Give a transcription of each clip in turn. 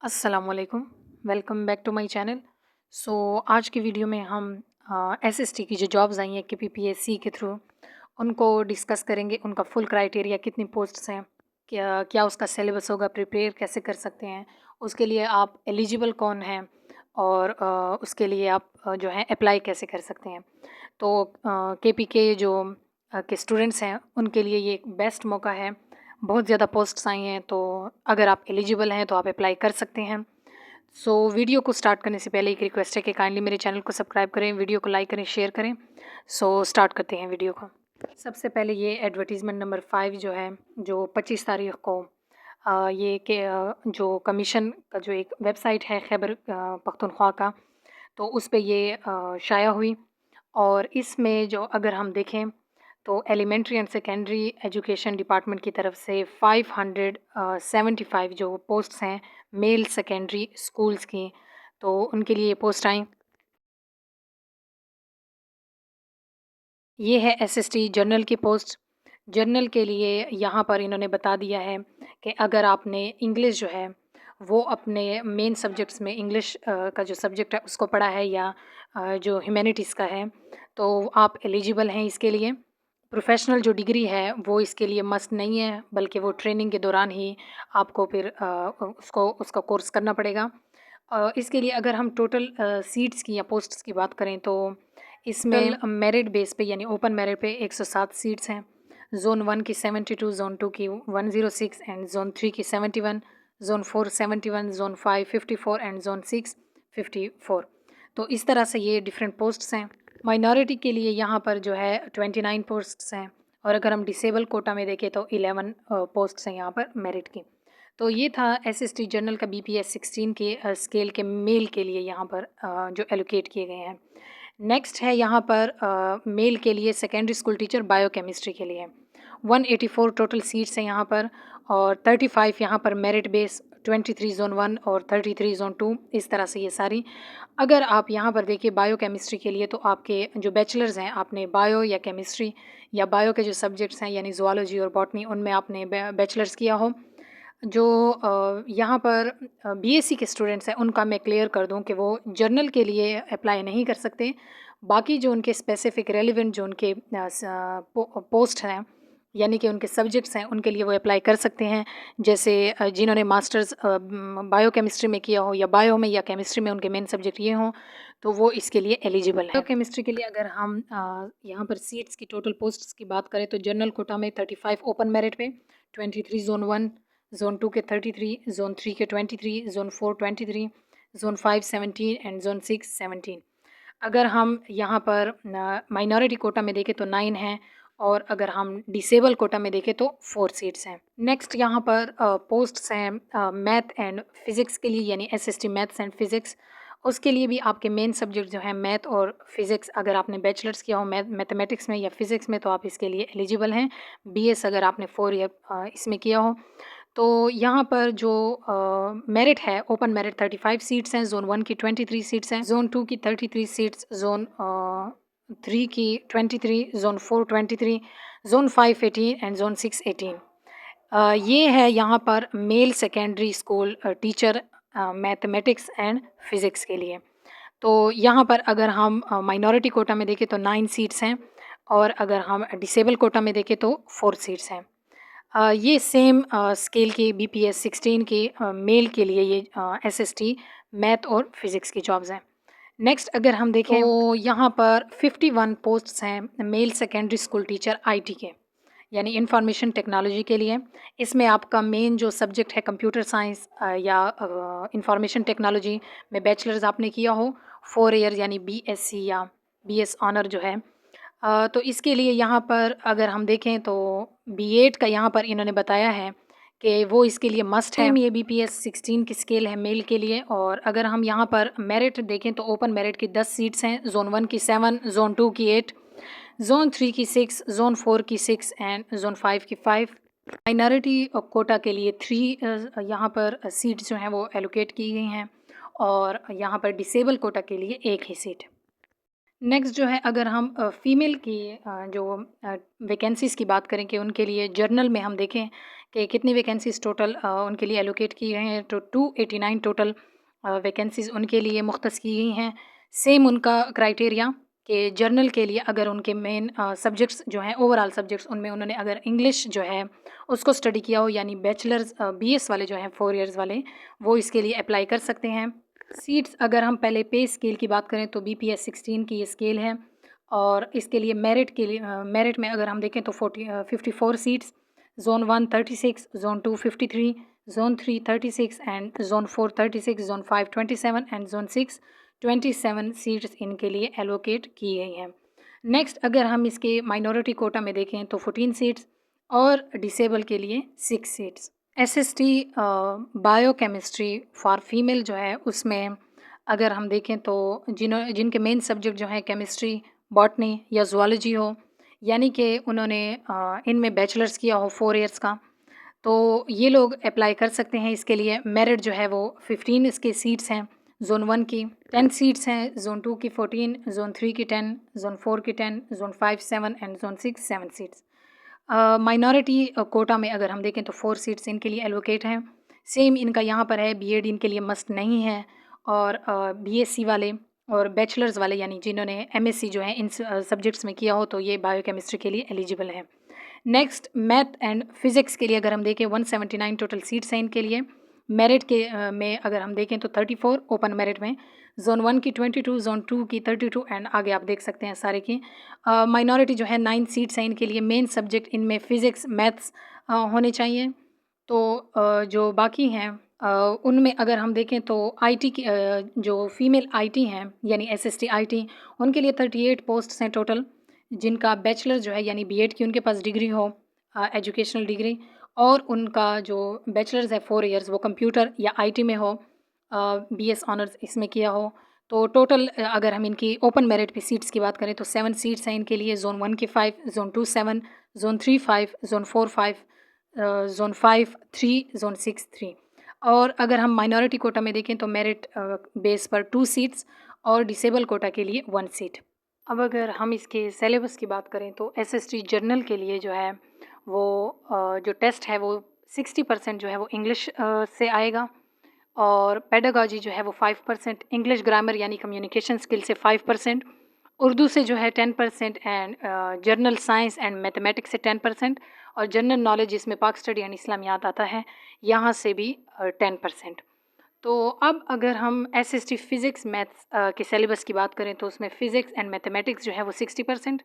अस्सलामुअलैकुम, welcome back to my channel. आज की वीडियो में हम एसएसटी की जो जॉब्स आई हैं केपीपीएससी के थ्रू उनको डिस्कस करेंगे। उनका फुल क्राइटेरिया, कितनी पोस्ट्स हैं, क्या क्या उसका सिलेबस होगा, प्रिपेयर कैसे कर सकते हैं, उसके लिए आप एलिजिबल कौन हैं और उसके लिए आप जो है अप्लाई कैसे कर सकते हैं। तो केपी के जो के स्टूडेंट्स हैं उनके लिए ये एक बेस्ट मौका है। बहुत ज़्यादा पोस्ट्स आई हैं, तो अगर आप एलिजिबल हैं तो आप अप्लाई कर सकते हैं। वीडियो को स्टार्ट करने से पहले एक रिक्वेस्ट है कि काइंडली मेरे चैनल को सब्सक्राइब करें, वीडियो को लाइक करें, शेयर करें। स्टार्ट करते हैं वीडियो को। सबसे पहले ये एडवर्टीज़मेंट नंबर 5 जो है, जो 25 तारीख को जो कमीशन का जो एक वेबसाइट है खैबर पख्तूनख्वा का, तो उस पे ये शाया हुई। और इसमें जो अगर हम देखें तो elementary and secondary education department की तरफ से 575 जो पोस्ट्स हैं मेल सेकेंडरी स्कूल्स की, तो उनके लिए पोस्ट आई। ये है एसएसटी जनरल की पोस्ट। जनरल के लिए यहाँ पर इन्होंने बता दिया है कि अगर आपने इंग्लिश जो है वो अपने मेन सब्जेक्ट्स में इंग्लिश का जो सब्जेक्ट है उसको पढ़ा है, या जो ह्यूमैनिटीज़ का है, तो आप एलिजिबल हैं इसके लिए। प्रोफेशनल जो डिग्री है वो इसके लिए मस्ट नहीं है, बल्कि वो ट्रेनिंग के दौरान ही आपको फिर उसका कोर्स करना पड़ेगा। इसके लिए अगर हम टोटल सीट्स की या पोस्ट्स की बात करें तो इसमें मेरिट बेस पे यानी ओपन मेरिट पे 107 सीट्स हैं। ज़ोन 1 की 72, ज़ोन 2 की 106 एंड ज़ोन 3 की 71, ज़ोन 4 71, ज़ोन 5 54 एंड ज़ोन 6 54। तो इस तरह से ये डिफरेंट पोस्ट्स हैं। माइनॉरिटी के लिए यहाँ पर जो है 29 पोस्ट्स हैं, और अगर हम डिसेबल कोटा में देखें तो 11 पोस्ट्स हैं यहाँ पर मेरिट की। तो ये था एसएसटी जनरल का बीपीएस 16 के स्केल के मेल के लिए यहाँ पर जो एलोकेट किए गए हैं। नेक्स्ट है यहाँ पर मेल के लिए सेकेंडरी स्कूल टीचर बायोकेमिस्ट्री के लिए 184 टोटल सीट्स हैं यहाँ पर, और 35 यहाँ पर मेरिट बेस, 23 ज़ोन 1 और 33 ज़ोन 2, इस तरह से ये सारी। अगर आप यहाँ पर देखिए बायोकेमिस्ट्री के लिए, तो आपके जो बैचलर्स हैं आपने बायो या केमिस्ट्री या बायो के जो सब्जेक्ट्स हैं यानी ज़ुआलॉजी और बॉटनी, उनमें आपने बैचलर्स किया हो। जो यहाँ पर बीएससी के स्टूडेंट्स हैं उनका मैं क्लियर कर दूं कि वो जर्नल के लिए अप्लाई नहीं कर सकते। बाकी जो उनके स्पेसिफिक रेलिवेंट जो उनके पोस्ट हैं यानी कि उनके सब्जेक्ट्स हैं, उनके लिए वो अप्लाई कर सकते हैं। जैसे जिन्होंने मास्टर्स बायोकेमिस्ट्री में किया हो, या बायो में या केमिस्ट्री में उनके मेन सब्जेक्ट ये हों, तो वो इसके लिए एलिजिबल है। बायोकेमिस्ट्री के लिए अगर हम यहाँ पर सीट्स की टोटल पोस्ट्स की बात करें तो जनरल कोटा में 35 ओपन मेरिट पे, 23 ज़ोन 1, ज़ोन 2 के 33, ज़ोन 3 के 23, ज़ोन 4 23, ज़ोन 5 17 एंड ज़ोन 6 17। अगर हम यहाँ पर माइनॉरिटी कोटा में देखें तो 9 हैं, और अगर हम डिसेबल कोटा में देखें तो 4 सीट्स हैं। नेक्स्ट यहाँ पर पोस्ट्स हैं मैथ एंड फिज़िक्स के लिए, यानी एसएसटी मैथ्स एंड फिज़िक्स। उसके लिए भी आपके मेन सब्जेक्ट जो है मैथ और फिज़िक्स, अगर आपने बैचलर्स किया हो मैथमेटिक्स में या फिज़िक्स में तो आप इसके लिए एलिजिबल हैं। बीएस अगर आपने 4 ईयर इसमें किया हो। तो यहाँ पर जो मेरिट है, ओपन मेरिट 35 सीट्स हैं, ज़ोन 1 की 23 सीट्स हैं, ज़ोन 2 की 33 सीट्स, ज़ोन 3 की 23, ज़ोन 4 23, ज़ोन 5 18 एंड ज़ोन 6 18। ये है यहाँ पर male secondary school teacher mathematics and physics के लिए। तो यहाँ पर अगर हम माइनॉरिटी कोटा में देखें तो 9 सीट्स हैं, और अगर हम डिसेबल कोटा में देखें तो 4 सीट्स हैं। ये सेम स्केल की बीपीएस 16 की मेल के लिए ये एसएसटी मैथ और फिज़िक्स की जॉब्स हैं। नेक्स्ट अगर हम देखें तो यहाँ पर 51 पोस्ट्स हैं male secondary school teacher IT के, यानी इंफॉर्मेशन टेक्नोलॉजी के लिए। इसमें आपका मेन जो सब्जेक्ट है कंप्यूटर साइंस या इंफॉर्मेशन टेक्नोलॉजी में बैचलर्स आपने किया हो 4 ईयर, यानी बीएससी या बीएस ऑनर जो है। तो इसके लिए यहाँ पर अगर हम देखें तो बीएड का यहाँ पर इन्होंने बताया है कि वो इसके लिए मस्ट है। ये बीपीएस 16 की स्केल है मेल के लिए। और अगर हम यहाँ पर मेरिट देखें तो ओपन मेरिट की 10 सीट्स हैं, ज़ोन 1 की 7, ज़ोन 2 की 8, ज़ोन 3 की 6, ज़ोन 4 की 6 एंड ज़ोन 5 की 5। माइनॉरिटी कोटा के लिए 3 यहाँ पर सीट्स जो हैं वो एलोकेट की गई हैं, और यहाँ पर डिसेबल कोटा के लिए 1 ही सीट। नेक्स्ट जो है, अगर हम फ़ीमेल की जो वैकेंसीज़ की बात करें कि उनके लिए जर्नल में हम देखें कि कितनी वैकेंसीज़ टोटल उनके लिए एलोकेट की गई हैं। तो 289 टोटल वैकेंसीज़ उनके लिए मुख्तस की गई हैं। सेम उनका क्राइटेरिया कि जर्नल के लिए अगर उनके मेन सब्जेक्ट्स जो हैं, ओवरऑल सब्जेक्ट्स, उनमें उन्होंने अगर इंग्लिश जो है उसको स्टडी किया हो, यानी बैचलर्स बीएस वाले जो हैं 4 इयर्स वाले, वो इसके लिए अप्लाई कर सकते हैं। सीट्स अगर हम पहले पे स्केल की बात करें तो बीपीएस 16 की ये स्केल है, और इसके लिए मेरिट के लिए मेरिट में अगर हम देखें तो 54 seats, zone 1 36, zone 2 53, zone 3 36 and zone 4 36, zone 5 27 and zone 6 27 seats इनके लिए एलोकेट की गई हैं। नेक्स्ट अगर हम इसके माइनॉरिटी कोटा में देखें तो 14 सीट्स, और डिसेबल के लिए 6 seats. SST biochemistry for female जो है उसमें अगर हम देखें तो जिनके मेन सब्जेक्ट जो हैं केमिस्ट्री, बॉटनी या ज़ूलॉजी हो, यानी कि उन्होंने इनमें बैचलर्स किया हो 4 इयर्स का, तो ये लोग अप्लाई कर सकते हैं। इसके लिए मेरिट जो है वो 15 इसके सीट्स हैं। ज़ोन 1 की 10 सीट्स हैं, ज़ोन 2 की 14, ज़ोन 3 की 10, ज़ोन 4 की 10, zone 5 7 and zone 6 7 seats. Minority quota में अगर हम देखें तो 4 सीट्स इनके लिए एलोकेट हैं। सेम इनका यहाँ पर है, बीएड इनके लिए मस्ट नहीं है, और बीएससी वाले और बैचलर्स वाले यानी जिन्होंने एमएससी जो है इन सब्जेक्ट्स में किया हो तो ये बायोकेमिस्ट्री के लिए एलिजिबल हैं। नेक्स्ट मैथ एंड फिज़िक्स के लिए अगर हम देखें 179 टोटल सीट्स हैं इनके लिए। मेरिट के में अगर हम देखें तो 34 ओपन मेरिट में, ज़ोन 1 की 22, ज़ोन 2 की 32 एंड आगे आप देख सकते हैं सारे की। माइनॉरिटी जो है 9 सीट्स हैं इनके लिए। मेन सब्जेक्ट इनमें फ़िज़िक्स, मैथ्स होने चाहिए। तो जो बाकी हैं उनमें अगर हम देखें तो आईटी की जो फीमेल आईटी हैं यानी एसएसटी आईटी, उनके लिए 38 पोस्ट्स हैं टोटल, जिनका बैचलर जो है यानी बीएड की उनके पास डिग्री हो, एजुकेशनल डिग्री, और उनका जो बैचलर्स है 4 इयर्स वो कंप्यूटर या आईटी में हो, बीएस ऑनर्स इसमें किया हो। तो टोटल अगर हम इनकी ओपन मेरिट पे सीट्स की बात करें तो 7 सीट्स हैं इनके लिए। ज़ोन 1 की 5, zone 2 7, zone 3 5, zone 4 5, zone 5 3, zone 6 3। और अगर हम माइनॉरिटी कोटा में देखें तो मेरिट बेस पर 2 सीट्स, और डिसेबल कोटा के लिए 1 सीट। अब अगर हम इसके सिलेबस की बात करें तो एसएसटी जर्नल के लिए जो है वो जो टेस्ट है वो 60% जो है वो इंग्लिश से आएगा, और पेडागॉजी जो है वो 5%, इंग्लिश ग्रामर यानी कम्युनिकेशन स्किल से 5%, उर्दू से जो है 10%, and journal science and mathematics से 10%, और जनरल नॉलेज जिसमें पाक स्टडी एंड इस्लामियात आता है यहाँ से भी 10%। तो अब अगर हम एसएसटी फिज़िक्स मैथ्स के सिलेबस की बात करें तो उसमें फ़िज़िक्स एंड मैथमेटिक्स जो है वो 60%,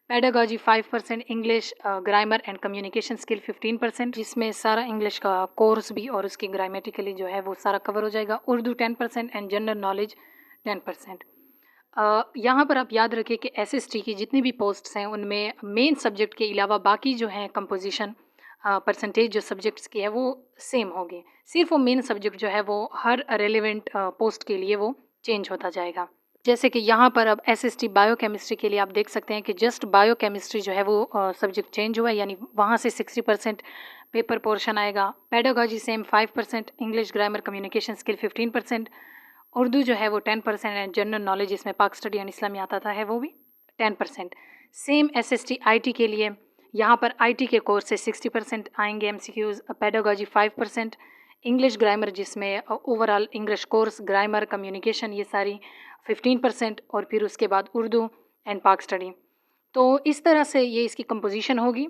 pedagogy 5%, English grammar and communication skill 15%, जिसमें सारा इंग्लिश का कोर्स भी और उसकी ग्रामेटिकली जो है वो सारा कवर हो जाएगा। Urdu 10% and general knowledge 10%। यहाँ पर आप याद रखें कि एसएसटी की जितनी भी पोस्ट्स हैं उनमें मेन सब्जेक्ट के अलावा बाकी जो हैं कंपोजिशन परसेंटेज जो सब्जेक्ट्स की है वो सेम होगी। सिर्फ वो मेन सब्जेक्ट जो है वो हर रेलेवेंट पोस्ट के लिए वो चेंज होता जाएगा। जैसे कि यहाँ पर अब एसएसटी बायोकेमिस्ट्री के लिए आप देख सकते हैं कि जस्ट बायोकेमिस्ट्री जो है वो सब्जेक्ट चेंज हुआ है, यानी वहाँ से 60% पेपर पोर्शन आएगा। Pedagogy same 5%, English grammar communication skill 15%, Urdu जो है वो 10% है, जनरल नॉलेज इसमें पाक स्टडी एंड इस्लामियात आता है वो भी 10%। सेम एसएसटी आईटी के लिए यहाँ पर आईटी के कोर्स से 60% आएंगे एमसीक्यूज़, पेडागॉजी 5%, इंग्लिश ग्रामर जिसमें overall English course grammar communication ये सारी 15%, और फिर उसके बाद उर्दू एंड पाक स्टडी। तो इस तरह से ये इसकी कंपोजिशन होगी।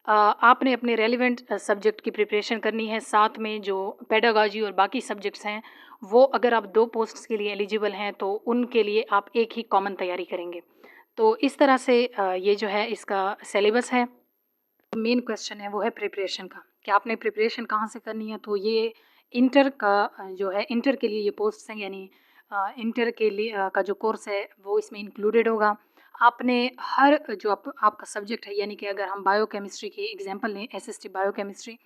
आपने अपने रेलिवेंट सब्जेक्ट की प्रिपरेशन करनी है, साथ में जो पेडागॉजी और बाकी सब्जेक्ट्स हैं वो अगर आप 2 पोस्ट्स के लिए एलिजिबल हैं तो उनके लिए आप एक ही कॉमन तैयारी करेंगे। तो इस तरह से ये जो है इसका सिलेबस है। मेन क्वेश्चन है वो है प्रिपरेशन का, कि आपने प्रिपरेशन कहाँ से करनी है। तो ये इंटर का जो है इंटर के लिए ये पोस्ट हैं, यानी इंटर के लिए का जो कोर्स है वो इसमें इंक्लूडेड होगा। आपने हर जो आपका सब्जेक्ट है, यानी कि अगर हम बायोकेमिस्ट्री की एग्जांपल लें एसएसटी बायोकेमिस्ट्री,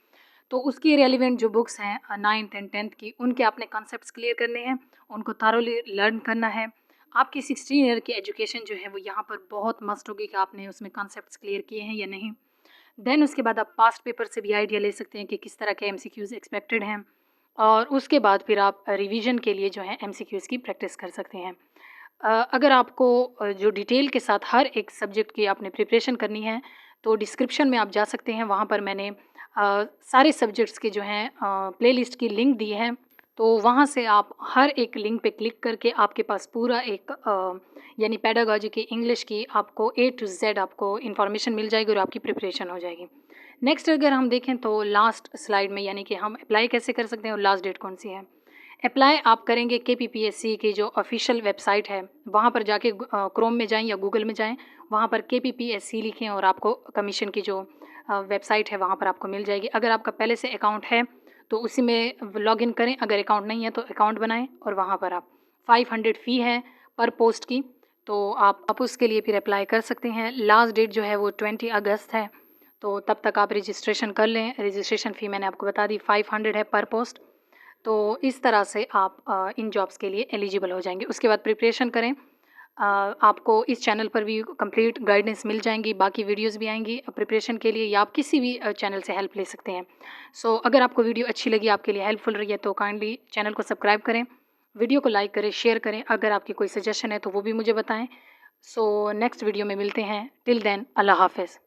तो उसकी रेलिवेंट जो बुक्स हैं 9th एंड 10th की, उनके आपने कॉन्सेप्ट्स क्लियर करने हैं, उनको थारोली लर्न करना है। आपकी 16 ईयर की एजुकेशन जो है वो यहाँ पर बहुत मस्ट होगी कि आपने उसमें कॉन्सेप्ट्स क्लियर किए हैं या नहीं। देन उसके बाद आप पास्ट पेपर से भी आइडिया ले सकते हैं कि किस तरह के एमसीक्यूज़ एक्सपेक्टेड हैं, और उसके बाद फिर आप रिवीजन के लिए जो है एमसीक्यूज़ की प्रैक्टिस कर सकते हैं। अगर आपको जो डिटेल के साथ हर एक सब्जेक्ट की आपने प्रिपरेशन करनी है तो डिस्क्रिप्शन में आप जा सकते हैं, वहाँ पर मैंने सारे सब्जेक्ट्स के जो हैं प्लेलिस्ट की लिंक दी है, तो वहाँ से आप हर एक लिंक पे क्लिक करके आपके पास पूरा एक यानी पेडागॉजी की, इंग्लिश की आपको A to Z आपको इन्फॉर्मेशन मिल जाएगी और आपकी प्रिपरेशन हो जाएगी। नेक्स्ट अगर हम देखें तो लास्ट स्लाइड में यानी कि हम अप्लाई कैसे कर सकते हैं और लास्ट डेट कौन सी है। अप्लाई आप करेंगे KPPSC की जो ऑफिशियल वेबसाइट है, वहाँ पर जाके क्रोम में जाएँ या गूगल में जाएँ, वहाँ पर KPPSC लिखें और आपको कमीशन की जो वेबसाइट है वहाँ पर आपको मिल जाएगी। अगर आपका पहले से अकाउंट है तो उसी में लॉगिन करें, अगर अकाउंट नहीं है तो अकाउंट बनाएं और वहाँ पर आप 500 फ़ी है पर पोस्ट की, तो आप उसके लिए फिर अप्लाई कर सकते हैं। लास्ट डेट जो है वो 20 अगस्त है, तो तब तक आप रजिस्ट्रेशन कर लें। रजिस्ट्रेशन फ़ी मैंने आपको बता दी 500 है पर पोस्ट। तो इस तरह से आप इन जॉब्स के लिए एलिजिबल हो जाएंगे। उसके बाद प्रिपरेशन करें। आपको इस चैनल पर भी कंप्लीट गाइडेंस मिल जाएंगी, बाकी वीडियोस भी आएंगी प्रिपरेशन के लिए, या आप किसी भी चैनल से हेल्प ले सकते हैं। सो अगर आपको वीडियो अच्छी लगी, आपके लिए हेल्पफुल रही है, तो काइंडली चैनल को सब्सक्राइब करें, वीडियो को लाइक करें, शेयर करें। अगर आपकी कोई सजेशन है तो वो भी मुझे बताएं। सो नेक्स्ट वीडियो में मिलते हैं। टिल देन, अल्लाह हाफ़िज़।